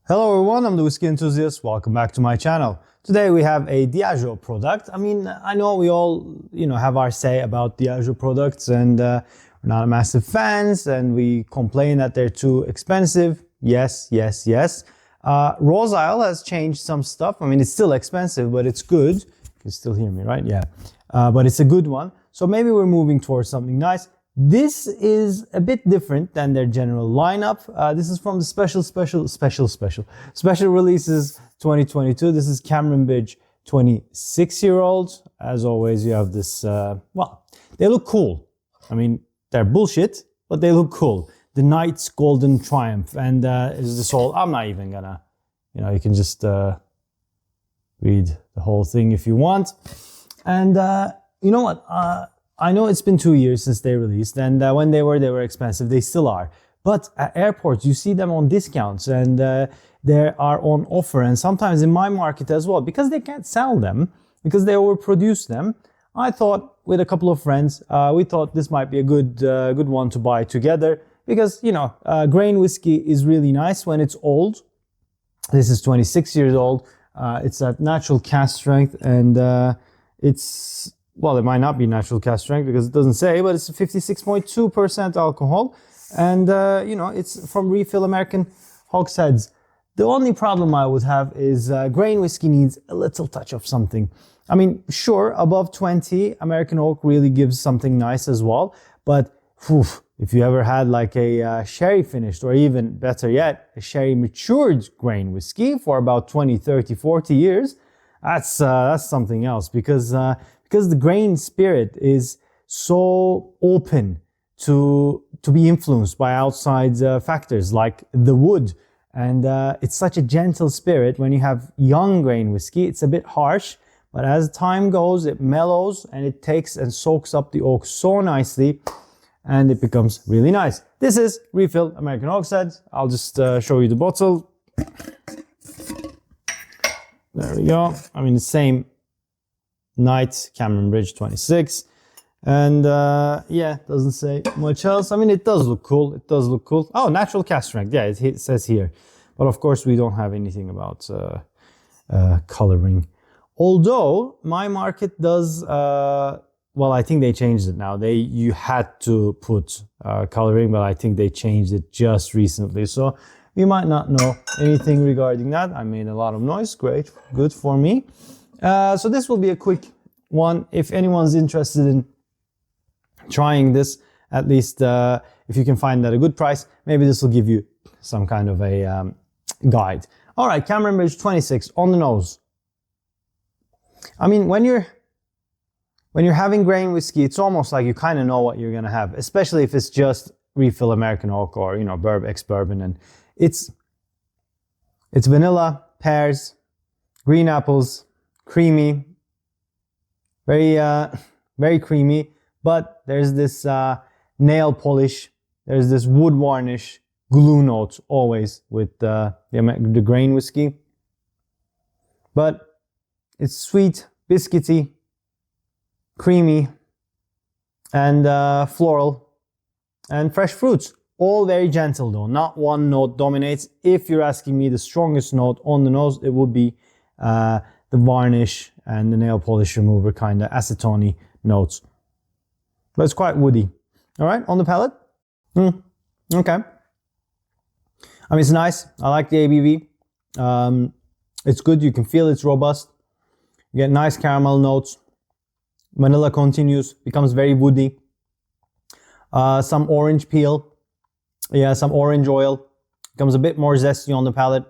Hello everyone, I'm the Whiskey Enthusiast. Welcome back to my channel. Today we have a Diageo product. I mean, I know we all, have our say about Diageo products and we're not massive fans and we complain that they're too expensive. Yes. Rose Isle has changed some stuff. I mean, it's still expensive, but it's good. You can still hear me, right? Yeah. But it's a good one. So maybe we're moving towards something nice. This is a bit different than their general lineup. This is from the special releases 2022. This is Cameron Bridge 26-year-old. As always, you have this, they look cool. I mean, they're bullshit, but they look cool. The Knight's Golden Triumph. And is this all, I'm not even gonna, you can just read the whole thing if you want. And you know what? I know it's been 2 years since they released, and when they were expensive. They still are. But at airports, you see them on discounts, and they are on offer, and sometimes in my market as well, because they can't sell them, because they overproduce them. I thought with a couple of friends, we thought this might be a good one to buy together, because grain whiskey is really nice when it's old. This is 26 years old. It's at natural cask strength, and it's. Well, it might not be natural cask strength because it doesn't say, but it's 56.2% alcohol. And, it's from refill American hogsheads. The only problem I would have is grain whiskey needs a little touch of something. I mean, sure, above 20, American oak really gives something nice as well. But if you ever had like a sherry finished, or even better yet, a sherry matured grain whiskey for about 20, 30, 40 years, that's something else, because the grain spirit is so open to be influenced by outside factors like the wood. And it's such a gentle spirit. When you have young grain whiskey, it's a bit harsh, but as time goes, it mellows and it takes and soaks up the oak so nicely, and it becomes really nice. This is refill American hogshead. I'll just show you the bottle. There we go. I mean, the same Knight, Cameron Bridge 26. And doesn't say much else. I mean, it does look cool. Oh, natural cask strength. Yeah, it says here. But of course, we don't have anything about coloring. Although my market does, I think they changed it now. You had to put coloring, but I think they changed it just recently. So you might not know anything regarding that. I made a lot of noise. Great. Good for me. So this will be a quick one. If anyone's interested in trying this, at least if you can find at a good price, maybe this will give you some kind of a guide. All right, Cameron Bridge 26 on the nose. I mean, when you're having grain whiskey, it's almost like you kind of know what you're gonna have, especially if it's just refill American oak or ex-bourbon, and it's vanilla, pears, green apples, creamy, very creamy, but there's this nail polish, there's this wood varnish, glue notes always with the grain whiskey. But it's sweet, biscuity, creamy, and floral, and fresh fruits. All very gentle though, not one note dominates. If you're asking me the strongest note on the nose, it would be the varnish and the nail polish remover kind of acetone notes. But it's quite woody. All right, on the palate. Okay. I mean, it's nice. I like the ABV. It's good. You can feel it's robust. You get nice caramel notes. Vanilla continues, becomes very woody. Some orange peel. Yeah, some orange oil. Becomes a bit more zesty on the palate.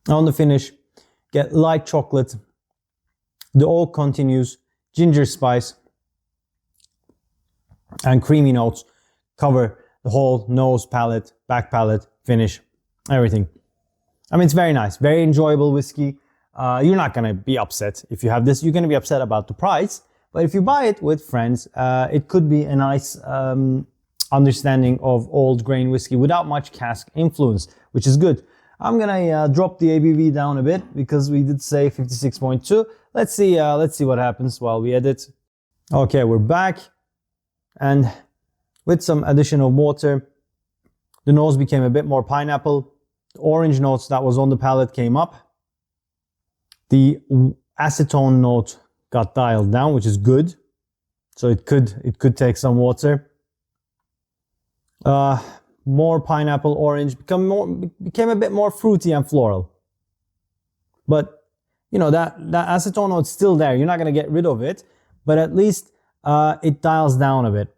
On the finish, get light chocolate. The oak continues, ginger spice, and creamy notes cover the whole nose, palate, back palate, finish, everything. I mean, it's very nice, very enjoyable whiskey. You're not gonna be upset if you have this. You're gonna be upset about the price, but if you buy it with friends, it could be a nice understanding of old grain whiskey without much cask influence, which is good. I'm gonna drop the ABV down a bit because we did say 56.2. Let's see what happens while we edit. Okay, we're back, and with some addition of water, the nose became a bit more pineapple, orange notes that was on the palate came up. The acetone note got dialed down, which is good. So it could take some water. More pineapple, orange, became a bit more fruity and floral. But you know, that acetone note's still there. You're not gonna get rid of it, but at least it dials down a bit.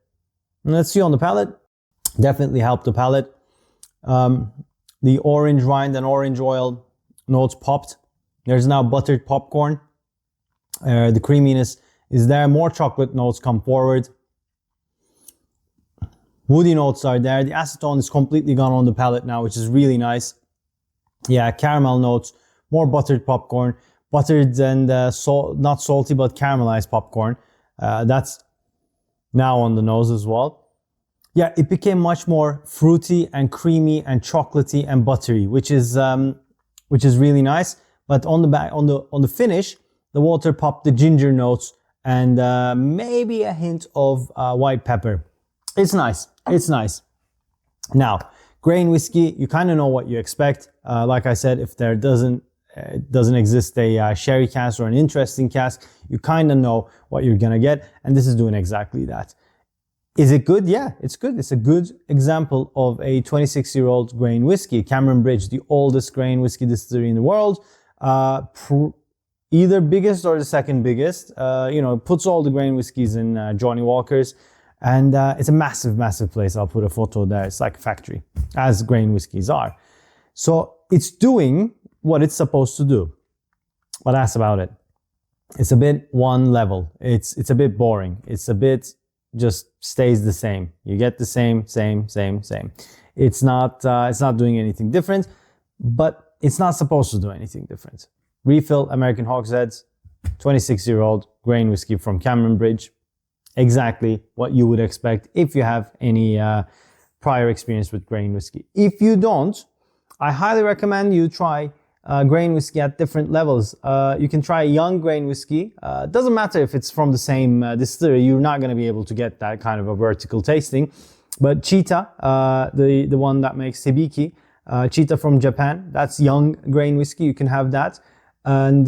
And let's see on the palate. Definitely helped the palate. The orange rind and orange oil notes popped. There's now buttered popcorn. The creaminess is there. More chocolate notes come forward. Woody notes are there. The acetone is completely gone on the palate now, which is really nice. Yeah, caramel notes. More buttered popcorn. Buttered and not salty, but caramelized popcorn. That's now on the nose as well. Yeah, it became much more fruity and creamy and chocolatey and buttery, which is really nice. But on the finish, the water popped the ginger notes and maybe a hint of white pepper. It's nice. It's nice. Now, grain whiskey, you kind of know what you expect. Like I said, if there doesn't exist a sherry cask or an interesting cask, you kind of know what you're gonna get, and this is doing exactly that. Is it good? Yeah, it's good. It's a good example of a 26-year-old grain whiskey. Cameron Bridge, the oldest grain whiskey distillery in the world, either biggest or the second biggest. You know, puts all the grain whiskeys in Johnny Walker's, and it's a massive, massive place. I'll put a photo there. It's like a factory, as grain whiskeys are. So it's doing what it's supposed to do. But that's about it. It's a bit one level. It's a bit boring. It's a bit just stays the same. You get the same. It's not doing anything different, but it's not supposed to do anything different. Refill American Hogsheads, 26-year-old grain whiskey from Cameron Bridge. Exactly what you would expect if you have any prior experience with grain whiskey. If you don't, I highly recommend you try grain whiskey at different levels. You can try a young grain whiskey. Doesn't matter if it's from the same distillery, you're not going to be able to get that kind of a vertical tasting. But Cheetah, the one that makes Hibiki, Cheetah from Japan, that's young grain whiskey. You can have that. And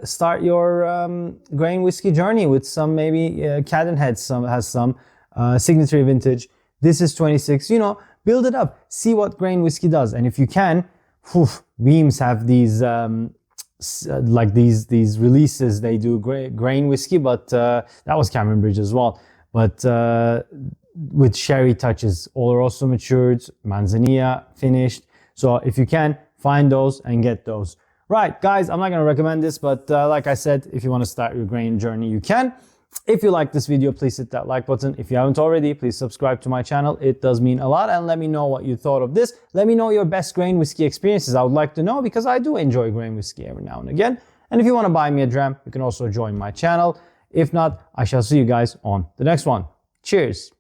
start your grain whiskey journey with some, maybe Cadenhead has some Signatory Vintage. This is 26, you know, build it up, see what grain whiskey does. And if you can, Gleams have these like these releases. They do grain whiskey, but that was Cameron Bridge as well. But with sherry touches, Oloroso matured, Manzanilla finished. So if you can, find those and get those. Right, guys, I'm not going to recommend this, but like I said, if you want to start your grain journey, you can. If you like this video, please hit that like button. If you haven't already, please subscribe to my channel. It does mean a lot, and let me know what you thought of this. Let me know your best grain whiskey experiences. I would like to know, because I do enjoy grain whiskey every now and again. And if you want to buy me a dram, you can also join my channel. If not, I shall see you guys on the next one. Cheers.